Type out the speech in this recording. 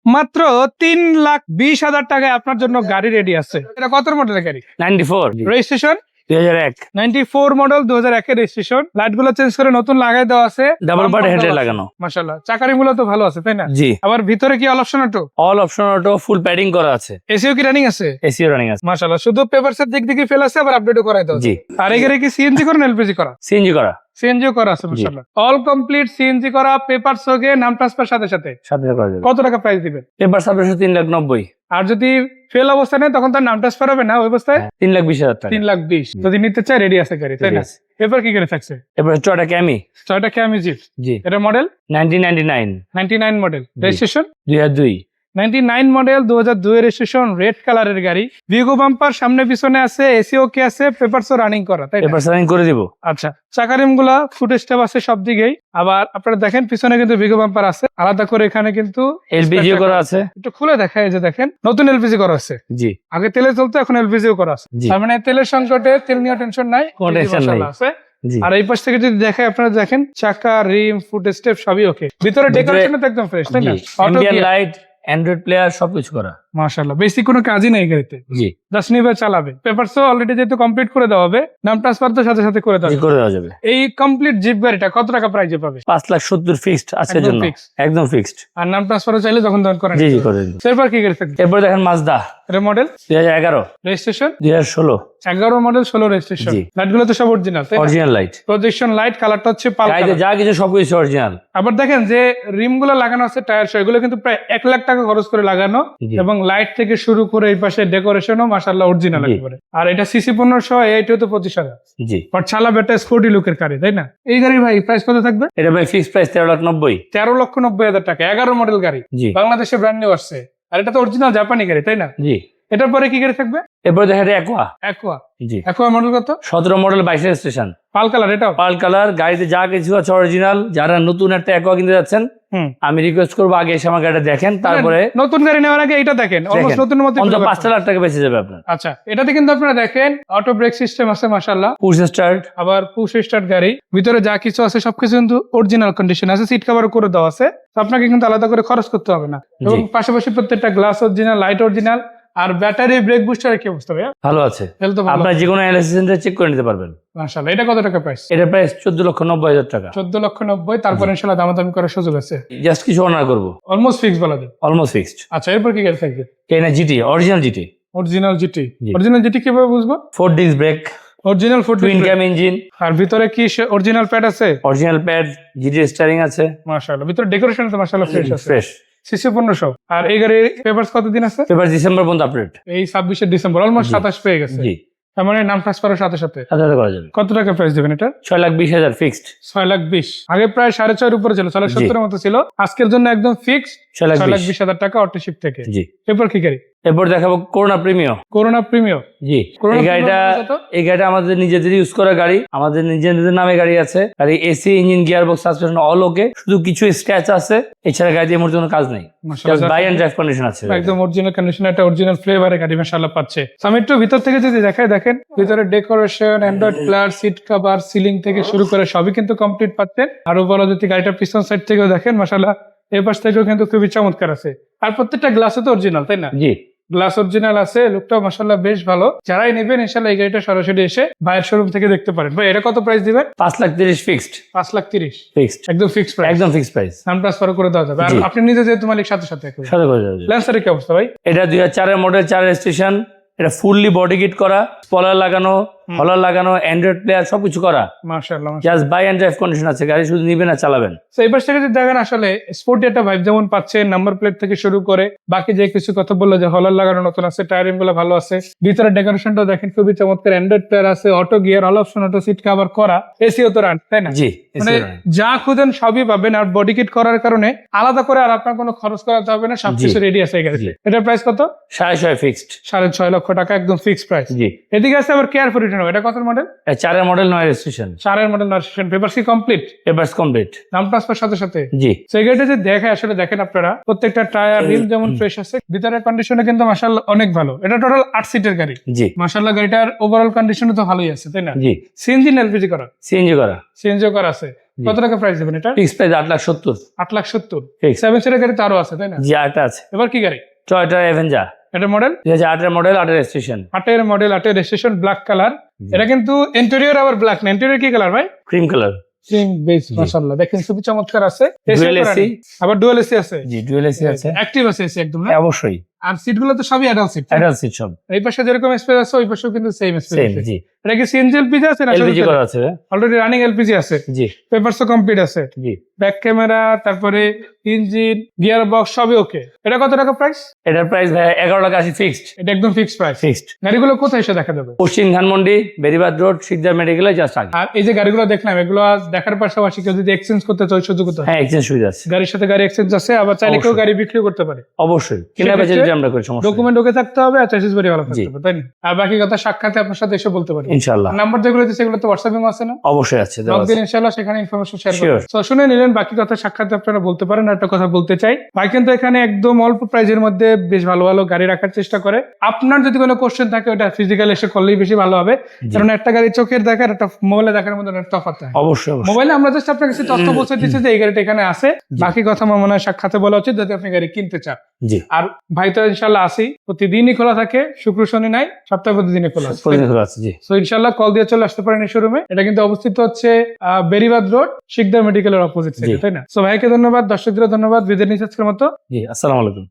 মাত্র 3,20,000 টাকায় আপনার জন্য গাড়ি রেডি আছে। এটা কত মডেলের গাড়ি? 94 রেজিস্ট্রেশন 2001 94 মডেল 2001 এর রেজিস্ট্রেশন। লাইট গুলো চেঞ্জ করে নতুন লাগাই দেওয়া আছে। ডাবল পার্ট হেডলাইট লাগানো। মাশাআল্লাহ, চাকারি গুলো তো ভালো আছে তাই না? জি, আবার ভিতরে কি all option auto? All option auto, full padding করা আছে, এসিও কি রানিং আছে? এসিও রানিং আছে। মাশাআল্লাহ, শুধু পেপারস এর দিক থেকে ফেল আছে, আবার আপডেটও করাই দাও। জি। আর এখানে কি সিএনজি করা না এলপিজি করা? সিএনজি করা। সিএনজিও করা আছে মাশাআল্লাহ। অল কমপ্লিট সিএনজি করা, পেপারস ওকে, নাম ট্রান্সফার সাথে সাথে। সাথে করা যাবে। কত টাকা প্রাইস দিবেন? Paper subscription 3,90,000। আর যদি ফেল অবস্থা নেই তখন তার নাম ট্রান্সফার হবে না ওই অবস্থায়? 3,20,000 টাকা। 3,20,000। যদি নিতে চাই রেডি আছে গাড়ি তাই না? এরপর কি গাড়ি থাকছে? এবার Toyota Camry. Toyota Camry jeep. জি। এটা মডেল 1999 99 মডেল, রেজিস্ট্রেশন 2002। 99 মডেল 2002 এর রেজিস্ট্রেশন, রেড কালারের গাড়ি। ভিগো বাম্পার সামনে পিছনে আছে, এসি ওকে আছে, পেপারসও রানিং করা তাই না? পেপার সাইন করে দিব। আচ্ছা, চাকারিম গুলা ফুট স্টেপ আছে সব দিকেই। আবার আপনারা দেখেন পিছনে কিন্তু ভিগো বাম্পার আছে আলাদা করে, এখানে কিন্তু এলপিজি করা আছে। একটু খুলে দেখায় যে দেখেন নতুন এলপিজি করা আছে। জি। আগে তেলে চলতো, এখন এলপিজিও করা আছে। জি। তার মানে তেলের সংকটে তেল নিয়ে টেনশন নাই, কোনো টেনশন নাই। মাশাআল্লাহ আছে। জি। আর এই পাশ থেকে যদি দেখেন আপনারা দেখেন চাকা, রিম, ফুট স্টেপ সবই ওকে। ভিতরে ডেকোরেশন তো একদম ফ্রেশ তাই না? Auto ambient light, Android player সবকিছু করা। মাশাআল্লাহ, বেশি কোনো কাজই নাই গাড়িতে। জি। জাস্ট নিবে চালাবে। পেপারসও অলরেডি যেহেতু কমপ্লিট করে দেওয়া হবে, নাম ট্রান্সফার তো সাথে সাথে করে দেওয়া জি, হবে। করে দেওয়া যাবে। এই কমপ্লিট জিপ গাড়িটা কত টাকা প্রাইজে পাবে? 5,70,000 ফিক্সড আজকের একদম জন্য। fixed। একদম ফিক্সড। আর নাম ট্রান্সফারও চাইলে যখন তখন করেন। জি জি, করে দিন। এরপর কি গাড়ি থাকবে? এরপর দেখেন মাজদা এটা মডেল 2011 রেজিস্ট্রেশন 2016। 11 model 16 registration. জি। লাইট গুলো তো সব অরিজিনাল তাই না? অরিজিনাল লাইট, প্রজেকশন লাইট, কালারটা হচ্ছে পাল গাড়িতে কালার। যা কিছু সবকিছু অরিজিনাল। আবার দেখেন যে রিম গুলো লাগানো আছে, টায়ার সহ, এগুলো কিন্তু প্রায় 1,00,000 টাকা খরচ করে লাগানো। জি। এবং লাইট থেকে শুরু করে এই পাশে ডেকোরেশনও মাশাআল্লাহ অরিজিনাল জি। একেবারে। আর এটা সিসি 1500, এইটাও তো 25,000। জি। বাট চালাবে একটা স্পোর্টি লুকের গাড়ি তাই না? এই গাড়ির ভাই প্রাইস কত থাকবে? এটা ভাই ফিক্স প্রাইস 13,90,000। 13,90,000 টাকা। 11 মডেল গাড়ি, জি। বাংলাদেশে ব্র্যান্ড নিউ আসছে। আর এটা তো অরিজিনাল জাপানি গাড়ি তাই না? জি। এটার পরে কি গাড়ি থাকবে? এরপর দেখেন অ্যাকোয়া। অ্যাকোয়া। জি। অ্যাকোয়া মডেল কত? 17 মডেল 22 রেজিস্ট্রেশন, পাল কালার এটাও? পাল কালার। গাড়িতে যা কিছু আছে অরিজিনাল। যারা নতুন একটা অ্যাকোয়া কিনতে যাচ্ছেন, হুম। আমি রিকোয়েস্ট করবো আগে এসে আমার গাড়িটা দেখেন, তারপরে নতুন গাড়ি নেওয়ার আগে এটা দেখেন, অলমোস্ট নতুন মতো। অন্তত 5 লাখ টাকা বেঁচে যাবে আপনার। আচ্ছা, এটাতে কিন্তু আপনারা দেখেন অটো ব্রেক সিস্টেম আছে মাশাআল্লাহ, পুশ স্টার্ট। আবার পুশ স্টার্ট গাড়ি। ভিতরে যা কিছু আছে সবকিছু কিন্তু অরিজিনাল কন্ডিশন আছে, সিট কভার করে দেওয়া আছে। তো আপনাকে কিন্তু আলাদা করে খরচ করতে হবে না। এবং পাশাপাশি প্রত্যেকটা গ্লাস অরিজিনাল, লাইট অরিজিনাল। আর ব্যাটারি, ব্রেক বুস্টার কি অবস্থা ভাইয়া? ভালো আছে। তাহলে তো ভালো। আপনার যে কোনো অ্যানালাইসিস সেন্টার চেক করে নিতে পারবেন। মাশাআল্লাহ, এটা কত টাকা প্রাইস? এটা প্রাইস 14,90,000 টাকা। 14,90,000। তারপর ইনশাআল্লাহ দামাদামি করার সুযোগ আছে। জাস্ট কিছু অনার করবো। অলমোস্ট ফিক্স বলা যায়। Almost fixed. আচ্ছা, এরপর কি গাড়ি থাকবে? কেনা GT, original GT. Original GT. জি। অরিজিনাল জিটি কিভাবে বুঝবো? 4 ডিস্ক ব্রেক, অরিজিনাল ফুড টুইন ক্যাম ইঞ্জিন, আর ভিতরে কি অরিজিনাল প্যাড আছে? অরিজিনাল প্যাড, জিটি স্টারিং আছে। মাশাআল্লাহ, ভিতরে ডেকোরেশন তো মাশাআল্লাহ ফ্রেশ আছে। ফ্রেশ। সিসি 1500। আর এই গাড়ির পেপারস কতদিন আছে? পেপার ডিসেম্বর পর্যন্ত আপডেট। এই 26 ডিসেম্বর, অলমোস্ট জি। 27 পেয়ে গেছে। জি। তার মানে নাম ট্রান্সফারের সাথে সাথে সাথে করা যাবে। কত টাকা প্রাইস দেবেন এটা? 6,20,000 ফিক্সড। 6,20,000। আগে প্রায় 6,500 উপরে ছিল, 6,70,000 মতো ছিল। আজকের জন্য একদম ফিক্স 6,20,000। 6,20,000 টাকা অটোশিপ থেকে। জি। এরপর কি গাড়ি? এরপর দেখাবো করোনা প্রিমিয়াম। Corona premium. জি। Corona এই গাড়িটা Premium কত? এই গাড়িটা আমাদের নিজেদের ইউজ করা গাড়ি, আমাদের নিজেদের নামে গাড়ি আছে। গাড়ি AC, engine, gear box, suspension all ওকে। শুধু কিছু স্ক্র্যাচ আছে, এছাড়া গাড়িতে এমন কোনো কাজ নেই। Just buy and drive condition আছে। একদম অরিজিনাল কন্ডিশন, একটা অরিজিনাল ফ্লেভারে গাড়ি মাশাআল্লাহ পাচ্ছে। আমি একটু ভিতর থেকে যদি দেখাই, দেখেন ভিতরে decoration, Android player, seat cover, ceiling থেকে শুরু করে সবই কিন্তু কমপ্লিট পাচ্ছেন। আর উপরে যদি গাড়িটার পিছন সাইড থেকেও দেখেন মাশাআল্লাহ এই পাশ থেকেও কিন্তু খুবই চমৎকার আছে। আর প্রত্যেকটা গ্লাসও তো অরিজিনাল তাই না? জি। গ্লাস অরিজিনাল আছে, লুকটাও মাশাআল্লাহ বেশ ভালো। যারাই নেবেন ইনশাআল্লাহ এই গাড়িটা সরাসরি এসে ভাইয়ের শোরুম থেকে দেখতে পারেন। ভাই এটা কত প্রাইস দিবেন? 5,30,000 ফিক্সড। 5,30,000 ফিক্সড। একদম ফিক্স প্রাইস। একদম ফিক্সড প্রাইস। নাম ট্রান্সফার করে দেওয়া যাবে। আর জি। আপনি নিজে যেহেতু মালিক, সাথে সাথে সাথে করে যাবে। ল্যান্সারের কি অবস্থা ভাই? এটা 2004 এর মডেল, 4 রেজিস্ট্রেশন। এটা ফুললি বডি কিট করা, স্পয়লার লাগানো, হলার লাগানো, অ্যান্ড্রয়েড প্লেয়ার সবকিছু করা। মাশাআল্লাহ। Just buy and drive condition আছে। গাড়ি শুধু নিবেন আর চালাবেন। তো এই পাশ থেকে যদি দেখেন আসলে স্পোর্টি একটা ভাইব যেমন পাচ্ছে, নাম্বার প্লেট থেকে শুরু করে বাকি যে কিছু কথা বললো যে হলার লাগানো নতুন আছে, টায়ারিং গুলো ভালো আছে। ভিতরে ডেকোরেশনটা দেখেন খুবই চমৎকার, অ্যান্ড্রয়েড প্লেয়ার আছে, auto gear, all option auto, seat cover করা, এসিও তো রান তাই না? জি। মানে যা খুঁজেন সবই পাবেন। আর বডি কিট করার কারণে আলাদা করে আর আপনার কোনো খরচ করাতে হবে না, সবকিছু রেডি আছে এই গাড়িতে। এটার প্রাইস কত? 6,500 ফিক্সড। 6.5 লক্ষ টাকা একদম ফিক্সড প্রাইস। জি। এদিকে আছে আবার কেয়ার ফর রিটার্ন। এটা কত মডেল? 4 এর মডেল, 9 রেজিস্ট্রেশন। 4 মডেল নার্সিশন, পেপার কি কমপ্লিট? Papers complete. নাম ট্রান্সফার সাথে সাথে। জি। সেই গাড়িটা যে দেখে আসলে দেখেন আপনারা প্রত্যেকটা টায়ার, রিম যেমন ফ্রেশ আছে, ভিতরের কন্ডিশনে কিন্তু মাশাআল্লাহ অনেক ভালো। এটা টোটাল 8 সিটের গাড়ি। জি। মাশাআল্লাহ গাড়িটার ওভারঅল কন্ডিশনও তো ভালোই আছে তাই না? জি। সিএনজি না এলপিজি করা? সিএনজি করা। সিএনজি করা আছে। জি। কত টাকা প্রাইস দেবেন এটা? Fix price 8,70,000। 8,70,000। Fix। 7 সিটার গাড়ি তো আরো আছে তাই না? জি, আরেকটা আছে এবার কি গাড়ি? টয়োটা অ্যাভেঞ্জার, এটা model 2008 model, 8 registration, 8 model, 8 registration, black colour. এটা কিন্তু ইন্টেরিয়র আবার ব্ল্যাক না, ইন্টেরিয়র কি কালার ভাই? ক্রিম কালার, সিং বেস, জি। মাশাআল্লাহ দেখেন খুবই চমৎকার আছে। ডুয়েল এসি, আবার ডুয়াল এসি আছে। জি ডুয়েল এসি আছে, অ্যাক্টিভ আছে এসি একদম না? হ্যাঁ, অবশ্যই আর সিট গুলো তো সবই অ্যাডাল্ট সিট। অ্যাডাল্ট সিট সব এই পাশে যেরকম স্পেস আছে ওই পাশেও কিন্তু সেম স্পেস সেম। আছে। জি, এটা কি সিএনজি এলপিজি আছে না? এলপিজি করা আছে। অলরেডি রানিং এলপিজি আছে। জি পেপারসও কমপ্লিট আছে। জি, ব্যাক ক্যামেরা, তারপরে ইঞ্জিন, গিয়ার বক্স সবই ওকে। এটা কত টাকা প্রাইস? এটার প্রাইস ভাই 11,80,000 ফিক্সড। এটা একদম ফিক্সড প্রাইস। ফিক্সড। গাড়িগুলো কোথায় এসে দেখা যাবে? পশ্চিম ধানমন্ডি, বেরিবাদ রোড, শিকদার মেডিকেলে জাস্ট আগে। আর এই যে গাড়িগুলো দেখলাম এগুলো আজ দেখার পাশাপাশি কেউ যদি এক্সচেঞ্জ করতে চায় সুযোগ তো হ্যাঁ, এক্সচেঞ্জ সুবিধা আছে গাড়ির সাথে গাড়ি এক্সচেঞ্জ আছে, আবার চাইলে কেউ অবশ্যই। গাড়ি বিক্রি করতে পারে। অবশ্যই, কেনা বেচা সেক্ষেত্রে যদি আমরা করি সমস্যা নেই। ডকুমেন্ট ওকে থাকতে হবে আর চাইছিস বাড়ি ভালো জি। থাকতে হবে তাই না? আর বাকি কথা সাক্ষাতে আপনার সাথে এসে বলতে পারি। ইনশাআল্লাহ নাম্বার যেগুলো দিচ্ছে সেগুলো তো হোয়াটসঅ্যাপে আছে না? অবশ্যই আছে, দেওয়া লগ আছে। দিন ইনশাআল্লাহ সেখানে ইনফরমেশন শেয়ার Sure. করবেন। তো শুনে নিলেন, বাকি কথা সাক্ষাতে আপনারা বলতে পারেন। আর একটা কথা বলতে চাই, ভাই কিন্তু এখানে একদম অল্প প্রাইজের মধ্যে বেশ ভালো ভালো গাড়ি রাখার চেষ্টা করে। আপনার যদি কোনো কোশ্চেন থাকে ওটা ফিজিক্যাল এসে করলেই বেশি ভালো হবে, জি। কারণ একটা গাড়ি চোখের দেখার একটা মোবাইলে দেখার মধ্যে অনেক তফাৎ থাকে। অবশ্যই অবশ্যই। মোবাইলে আমরা জাস্ট আপনার কাছে তথ্য পৌঁছে দিচ্ছি যে এই গাড়িটা এখানে আছে, বাকি কথা আমার মনে হয় সাক্ষাতে বলা উচিত যদি আপনি গাড়ি কিনতে চান। জি, আর ভাই তো ইনশাল্লাহ আসি, প্রতিদিনই খোলা থাকে, শুক্র শনি নাই, সপ্তাহে প্রতিদিনই খোলা আছে। প্রতিদিন খোলা আছে। জি, তো ইনশাল্লাহ কল দিয়ে চলে আসতে পারেন এই শোরুমে। এটা কিন্তু অবস্থিত হচ্ছে বেরিবাদ রোড, শিকদার মেডিকেলের অপোজিট সাইডে, জি। তাই না? সো ভাইকে ধন্যবাদ, দর্শকদের ধন্যবাদ, বিদায় নিচ্ছি আজকের মতো। জি, আসসালামু আলাইকুম।